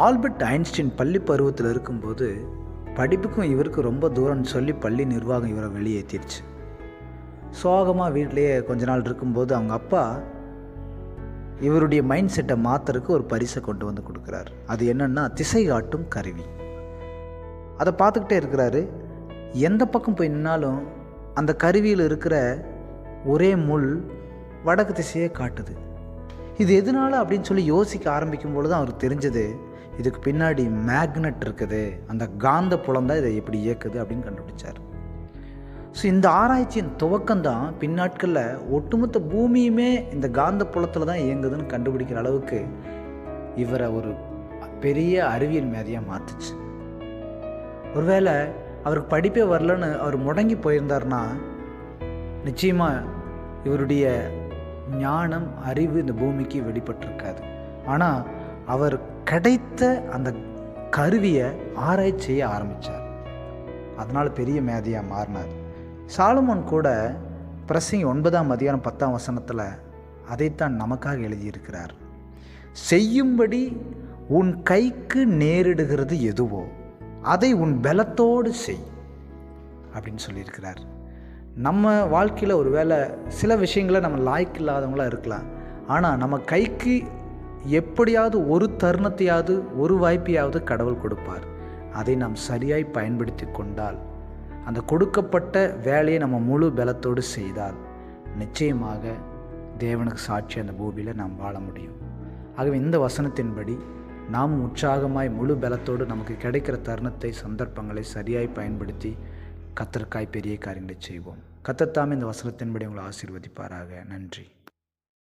Albert Einstein பள்ளி பருவத்தில் இருக்கும்போது படிப்புக்கும் இவருக்கும் ரொம்ப தூரம்னு சொல்லி பள்ளி நிர்வாகம் இவரை வெளியேற்றிடுச்சு. சோகமாக வீட்டிலையே கொஞ்ச நாள் இருக்கும்போது அவங்க அப்பா இவருடைய மைண்ட் செட்டை மாற்றுறதுக்கு ஒரு பரிசை கொண்டு வந்து கொடுக்குறாரு. அது என்னென்னா திசை காட்டும் கருவி. அதை பார்த்துக்கிட்டே இருக்கிறாரு. எந்த பக்கம் போய் நின்னாலும் அந்த கருவியில் இருக்கிற ஒரே முள் வடக்கு திசையே காட்டுது. இது எதனால அப்படின்னு சொல்லி யோசிக்க ஆரம்பிக்கும் பொழுது தான் அவருக்கு தெரிஞ்சது, இதுக்கு பின்னாடி மேக்னெட் இருக்குது, அந்த காந்த புலம் தான் இதை எப்படி இயக்குது அப்படின்னு கண்டுபிடிச்சார். ஸோ இந்த ஆராய்ச்சியின் துவக்கம்தான் பின்னாட்களில் ஒட்டுமொத்த பூமியுமே இந்த காந்த புலத்தில் தான் இயங்குதுன்னு கண்டுபிடிக்கிற அளவுக்கு இவரை ஒரு பெரிய அறிவியல் மேதையாக மாற்றுச்சு. ஒருவேளை அவருக்கு படிப்பே வரலன்னு அவர் முடங்கி போயிருந்தார்னா நிச்சயமாக இவருடைய ஞானம் அறிவு இந்த பூமிக்கு வெளிப்பட்டிருக்காது. ஆனால் அவர் கிடைத்த அந்த கருவியை ஆராய்ச்சி செய்ய ஆரம்பித்தார். அதனால் பெரிய மேதையாக மாறினார். சாலமோன் கூட பிரசங்கி 9:10 அதைத்தான் நமக்காக எழுதியிருக்கிறார். செய்யும்படி உன் கைக்கு நேரிடுகிறது எதுவோ அதை உன் பலத்தோடு செய் அப்படின்னு சொல்லியிருக்கிறார். நம்ம வாழ்க்கையில் ஒரு வேளை சில விஷயங்களை நம்ம லாய்க்கு இல்லாதவங்களாக இருக்கலாம். ஆனால் நம்ம கைக்கு எப்படியாவது ஒரு தருணத்தையாவது ஒரு வாய்ப்பையாவது கடவுள் கொடுப்பார். அதை நாம் சரியாய் பயன்படுத்தி கொண்டால், அந்த கொடுக்கப்பட்ட வேலையை நம்ம முழு பலத்தோடு செய்தால் நிச்சயமாக தேவனுக்கு சாட்சி அந்த பூமியில் நாம் வாழ முடியும். ஆகவே இந்த வசனத்தின்படி நாம் உற்சாகமாய் முழு பலத்தோடு நமக்கு கிடைக்கிற தருணத்தை சந்தர்ப்பங்களை சரியாய் பயன்படுத்தி கர்த்தருக்காய் பெரிய காரியங்களை செய்வோம். கர்த்தர் தாமே இந்த வசனத்தின்படி உங்களை ஆசீர்வதிப்பாராக. நன்றி.